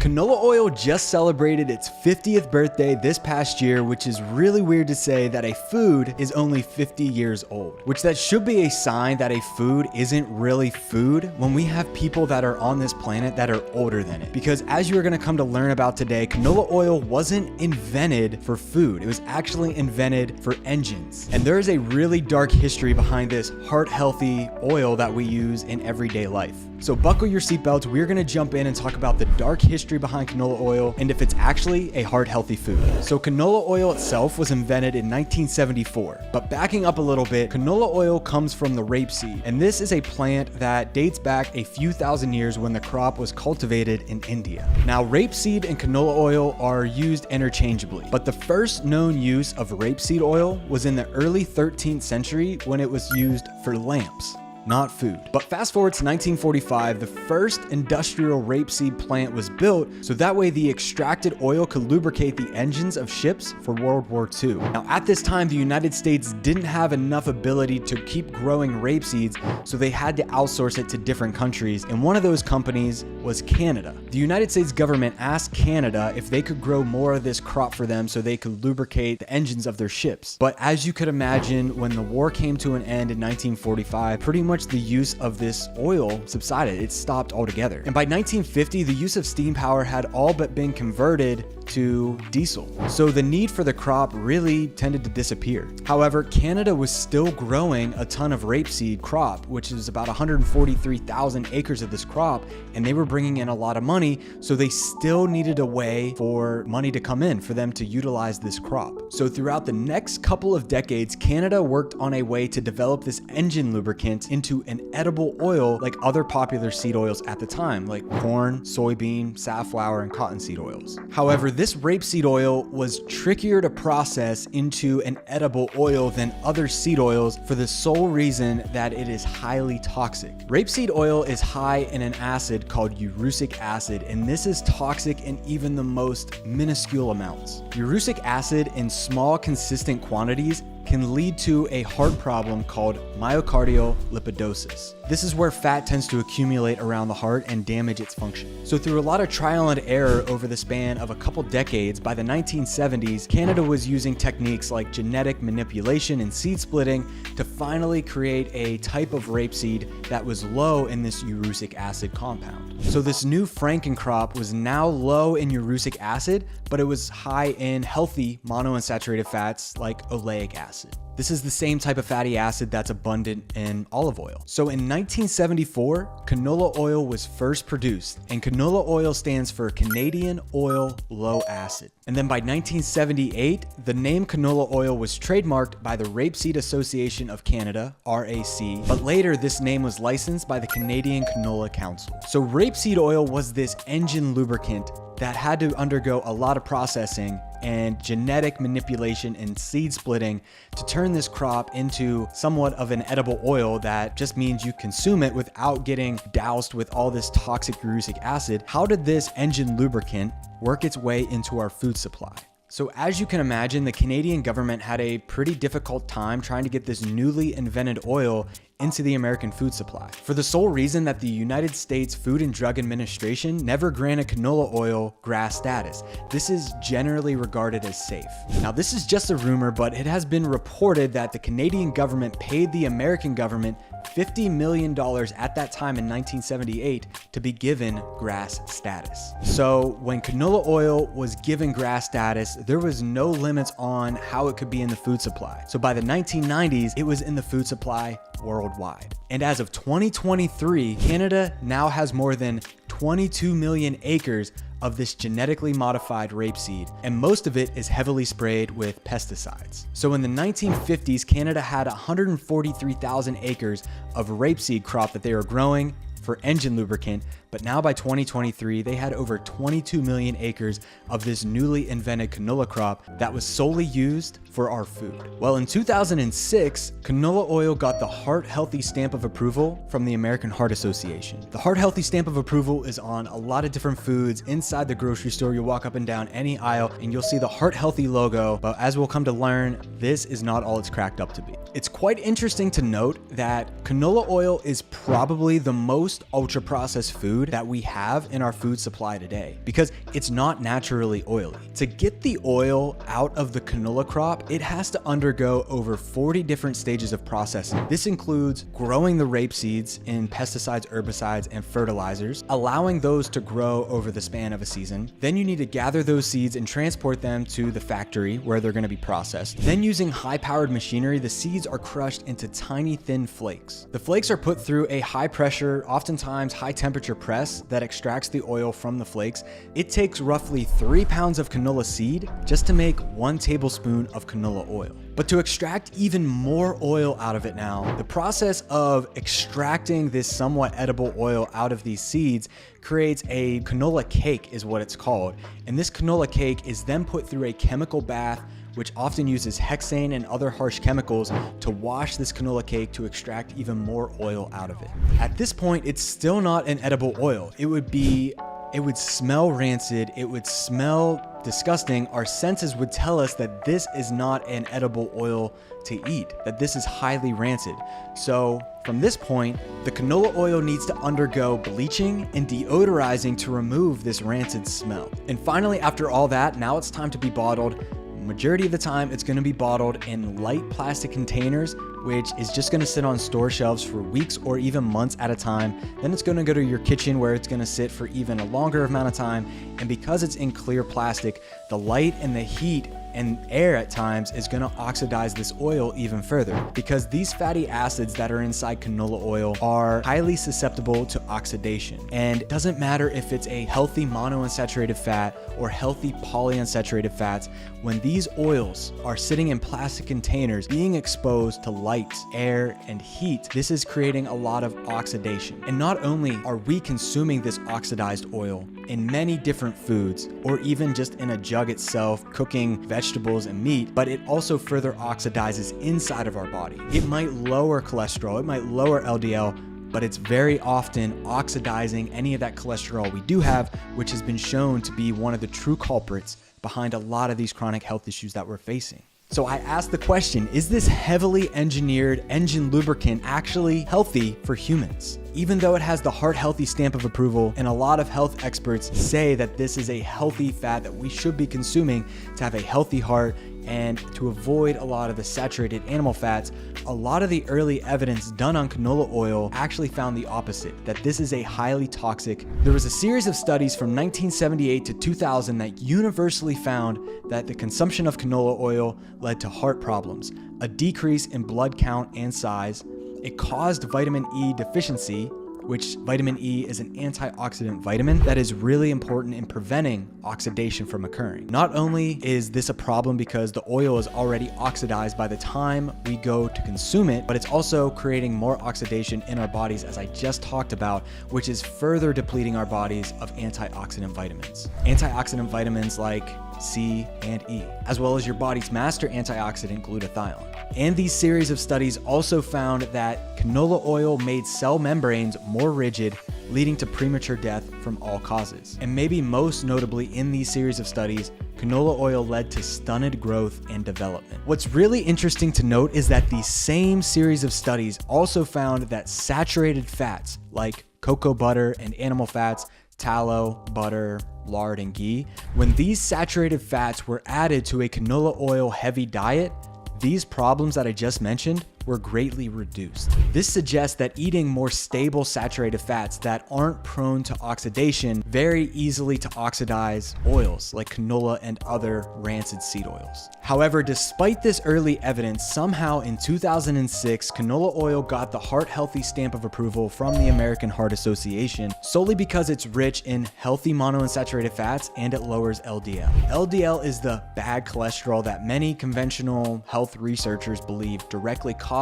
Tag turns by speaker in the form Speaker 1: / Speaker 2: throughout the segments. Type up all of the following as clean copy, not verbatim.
Speaker 1: Canola oil just celebrated its 50th birthday this past year, which is really weird to say that a food is only 50 years old, which that should be a sign that a food isn't really food when we have people that are on this planet that are older than it. Because as you're gonna come to learn about today, canola oil wasn't invented for food. It was actually invented for engines. And there is a really dark history behind this heart-healthy oil that we use in everyday life. So buckle your seatbelts, we're gonna jump in and talk about the dark history behind canola oil and if it's actually a heart-healthy food. So canola oil itself was invented in 1974, but backing up a little bit, canola oil comes from the rapeseed, and this is a plant that dates back a few thousand years when the crop was cultivated in India. Now, rapeseed and canola oil are used interchangeably, but the first known use of rapeseed oil was in the early 13th century when it was used for lamps, not food. But fast forward to 1945, the first industrial rapeseed plant was built so that way the extracted oil could lubricate the engines of ships for World War II. Now at this time, the United States didn't have enough ability to keep growing rapeseeds, so they had to outsource it to different countries, and one of those companies was Canada. The United States government asked Canada if they could grow more of this crop for them so they could lubricate the engines of their ships. But as you could imagine, when the war came to an end in 1945, pretty much the use of this oil subsided. It stopped altogether. And by 1950, the use of steam power had all but been converted to diesel. So the need for the crop really tended to disappear. However, Canada was still growing a ton of rapeseed crop, which is about 143,000 acres of this crop, and they were bringing in a lot of money, so they still needed a way for money to come in for them to utilize this crop. So throughout the next couple of decades, Canada worked on a way to develop this engine lubricant into an edible oil like other popular seed oils at the time, like corn, soybean, safflower, and cottonseed oils. However, this rapeseed oil was trickier to process into an edible oil than other seed oils for the sole reason that it is highly toxic. Rapeseed oil is high in an acid called urusic acid, and this is toxic in even the most minuscule amounts. Urusic acid in small, consistent quantities can lead to a heart problem called myocardial lipidosis. This is where fat tends to accumulate around the heart and damage its function. So through a lot of trial and error over the span of a couple decades, by the 1970s, Canada was using techniques like genetic manipulation and seed splitting to finally create a type of rapeseed that was low in this urusic acid compound. So this new Franken crop was now low in urusic acid, but it was high in healthy monounsaturated fats like oleic acid. This is the same type of fatty acid that's abundant in olive oil. So in 1974, canola oil was first produced, and canola oil stands for Canadian Oil Low Acid. And then by 1978, the name canola oil was trademarked by the Rapeseed Association of Canada, RAC, but later this name was licensed by the Canadian Canola Council. So rapeseed oil was this engine lubricant that had to undergo a lot of processing and genetic manipulation and seed splitting to turn this crop into somewhat of an edible oil that just means you consume it without getting doused with all this toxic urusic acid. How did this engine lubricant work its way into our food supply? So as you can imagine, the Canadian government had a pretty difficult time trying to get this newly invented oil into the American food supply, for the sole reason that the United States Food and Drug Administration never granted canola oil GRAS status. This is generally regarded as safe. Now, this is just a rumor, but it has been reported that the Canadian government paid the American government $50 million at that time in 1978 to be given GRAS status. So when canola oil was given GRAS status, there was no limits on how it could be in the food supply. So by the 1990s, it was in the food supply worldwide. And as of 2023, Canada now has more than 22 million acres of this genetically modified rapeseed, and most of it is heavily sprayed with pesticides. So in the 1950s, Canada had 143,000 acres of rapeseed crop that they were growing for engine lubricant, but now by 2023, they had over 22 million acres of this newly invented canola crop that was solely used for our food. Well, in 2006, canola oil got the Heart Healthy stamp of approval from the American Heart Association. The Heart Healthy stamp of approval is on a lot of different foods inside the grocery store. You'll walk up and down any aisle and you'll see the Heart Healthy logo, but as we'll come to learn, this is not all it's cracked up to be. It's quite interesting to note that canola oil is probably the most most ultra processed food that we have in our food supply today because it's not naturally oily. To get the oil out of the canola crop, it has to undergo over 40 different stages of processing. This includes growing the rape seeds in pesticides, herbicides, and fertilizers, allowing those to grow over the span of a season. Then you need to gather those seeds and transport them to the factory where they're going to be processed. Then using high-powered machinery, the seeds are crushed into tiny thin flakes. The flakes are put through a high pressure, oftentimes high temperature press that extracts the oil from the flakes. It takes roughly 3 pounds of canola seed just to make 1 tablespoon of canola oil. But to extract even more oil out of it now, the process of extracting this somewhat edible oil out of these seeds creates a canola cake is what it's called. And this canola cake is then put through a chemical bath which often uses hexane and other harsh chemicals to wash this canola cake to extract even more oil out of it. At this point, it's still not an edible oil. It would smell rancid, it would smell disgusting. Our senses would tell us that this is not an edible oil to eat, that this is highly rancid. So from this point, the canola oil needs to undergo bleaching and deodorizing to remove this rancid smell. And finally, after all that, now it's time to be bottled. Majority of the time, it's going to be bottled in light plastic containers, which is just going to sit on store shelves for weeks or even months at a time. Then it's going to go to your kitchen where it's going to sit for even a longer amount of time. And because it's in clear plastic, the light and the heat and air at times is going to oxidize this oil even further, because these fatty acids that are inside canola oil are highly susceptible to oxidation. And it doesn't matter if it's a healthy monounsaturated fat or healthy polyunsaturated fats, when these oils are sitting in plastic containers being exposed to light, air, and heat, this is creating a lot of oxidation. And not only are we consuming this oxidized oil in many different foods, or even just in a jug itself, cooking vegetables and meat, but it also further oxidizes inside of our body. It might lower cholesterol, it might lower LDL, but it's very often oxidizing any of that cholesterol we do have, which has been shown to be one of the true culprits behind a lot of these chronic health issues that we're facing. So I asked the question, is this heavily engineered engine lubricant actually healthy for humans? Even though it has the heart healthy stamp of approval, and a lot of health experts say that this is a healthy fat that we should be consuming to have a healthy heart and to avoid a lot of the saturated animal fats, a lot of the early evidence done on canola oil actually found the opposite, that this is a highly toxic. There was a series of studies from 1978 to 2000 that universally found that the consumption of canola oil led to heart problems, a decrease in blood count and size. It caused vitamin E deficiency, which vitamin E is an antioxidant vitamin that is really important in preventing oxidation from occurring. Not only is this a problem because the oil is already oxidized by the time we go to consume it, but it's also creating more oxidation in our bodies, as I just talked about, which is further depleting our bodies of antioxidant vitamins. Antioxidant vitamins like C and E, as well as your body's master antioxidant glutathione. And these series of studies also found that canola oil made cell membranes more rigid, leading to premature death from all causes. And maybe most notably in these series of studies, canola oil led to stunted growth and development. What's really interesting to note is that these same series of studies also found that saturated fats like cocoa butter and animal fats, tallow, butter, lard, and ghee, when these saturated fats were added to a canola oil heavy diet, these problems that I just mentioned were greatly reduced. This suggests that eating more stable saturated fats that aren't prone to oxidation very easily to oxidize oils like canola and other rancid seed oils. However, despite this early evidence, somehow in 2006, canola oil got the heart healthy stamp of approval from the American Heart Association solely because it's rich in healthy monounsaturated fats and it lowers LDL. LDL is the bad cholesterol that many conventional health researchers believe directly causes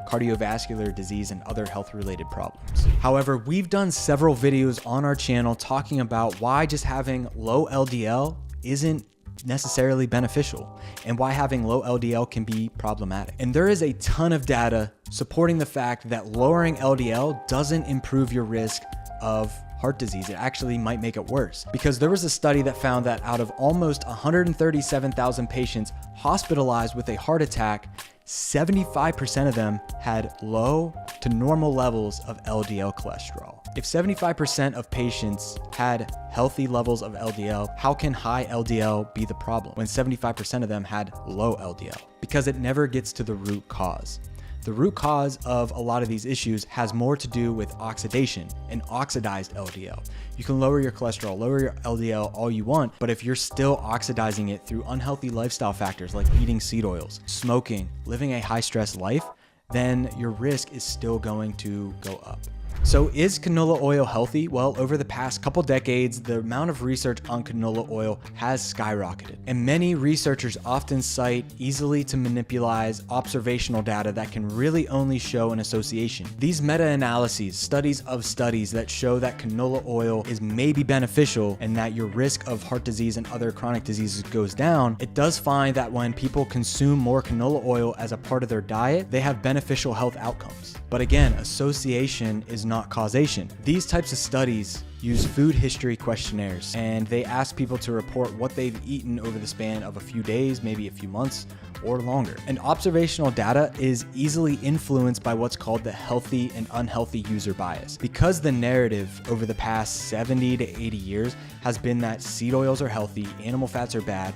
Speaker 1: cardiovascular disease and other health-related problems. However, we've done several videos on our channel talking about why just having low LDL isn't necessarily beneficial and why having low LDL can be problematic. And there is a ton of data supporting the fact that lowering LDL doesn't improve your risk of heart disease. It actually might make it worse, because there was a study that found that out of almost 137,000 patients hospitalized with a heart attack, 75% of them had low to normal levels of LDL cholesterol. If 75% of patients had healthy levels of LDL, how can high LDL be the problem when 75% of them had low LDL? Because it never gets to the root cause. The root cause of a lot of these issues has more to do with oxidation and oxidized LDL. You can lower your cholesterol, lower your LDL all you want, but if you're still oxidizing it through unhealthy lifestyle factors like eating seed oils, smoking, living a high stress life, then your risk is still going to go up. So is canola oil healthy? Well, over the past couple decades, the amount of research on canola oil has skyrocketed. And many researchers often cite easily to manipulate observational data that can really only show an association. These meta-analyses, studies of studies that show that canola oil is maybe beneficial and that your risk of heart disease and other chronic diseases goes down, it does find that when people consume more canola oil as a part of their diet, they have beneficial health outcomes. But again, association is not causation. These types of studies use food history questionnaires, and they ask people to report what they've eaten over the span of a few days, maybe a few months, or longer. And observational data is easily influenced by what's called the healthy and unhealthy user bias. Because the narrative over the past 70 to 80 years has been that seed oils are healthy, animal fats are bad,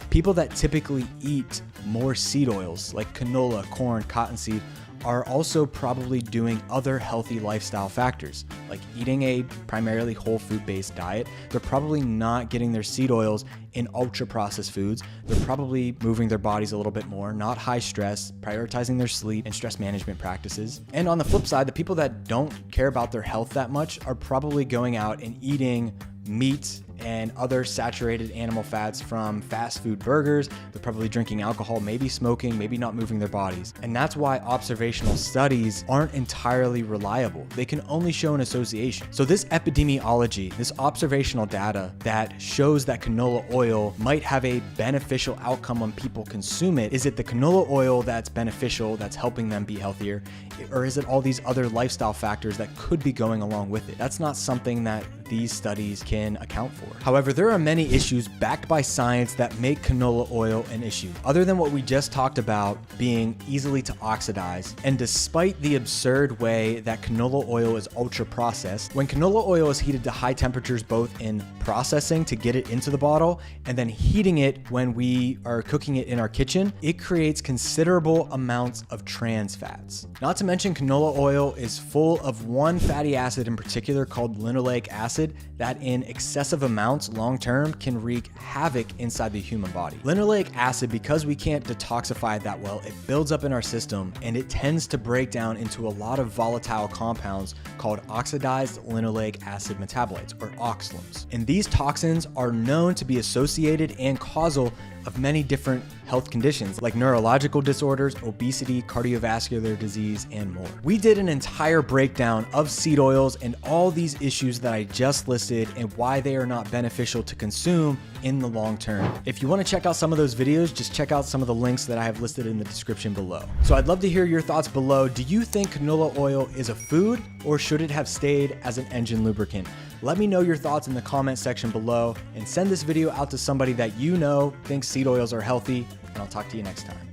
Speaker 1: people that typically eat more seed oils like canola, corn, cottonseed are also probably doing other healthy lifestyle factors, like eating a primarily whole food based diet. They're probably not getting their seed oils in ultra processed foods. They're probably moving their bodies a little bit more, not high stress, prioritizing their sleep and stress management practices. And on the flip side, the people that don't care about their health that much are probably going out and eating meat and other saturated animal fats from fast food burgers. They're probably drinking alcohol, maybe smoking, maybe not moving their bodies. And that's why observational studies aren't entirely reliable. They can only show an association. So this epidemiology, this observational data that shows that canola oil might have a beneficial outcome when people consume it, is it the canola oil that's beneficial, that's helping them be healthier? Or is it all these other lifestyle factors that could be going along with it? That's not something that these studies can account for. However, there are many issues backed by science that make canola oil an issue, other than what we just talked about being easily to oxidize. And despite the absurd way that canola oil is ultra processed, when canola oil is heated to high temperatures, both in processing to get it into the bottle and then heating it when we are cooking it in our kitchen, it creates considerable amounts of trans fats. Not to mention, canola oil is full of one fatty acid in particular called linoleic acid that in excessive amounts long-term can wreak havoc inside the human body. Linoleic acid, because we can't detoxify it that well, it builds up in our system and it tends to break down into a lot of volatile compounds called oxidized linoleic acid metabolites, or OXLAMs. And these toxins are known to be associated and causal of many different health conditions like neurological disorders, obesity, cardiovascular disease, and more. We did an entire breakdown of seed oils and all these issues that I just listed and why they are not beneficial to consume in the long term. If you want to check out some of those videos, just check out some of the links that I have listed in the description below. So I'd love to hear your thoughts below. Do you think canola oil is a food, or should it have stayed as an engine lubricant? Let me know your thoughts in the comment section below, and send this video out to somebody that you know thinks seed oils are healthy, and I'll talk to you next time.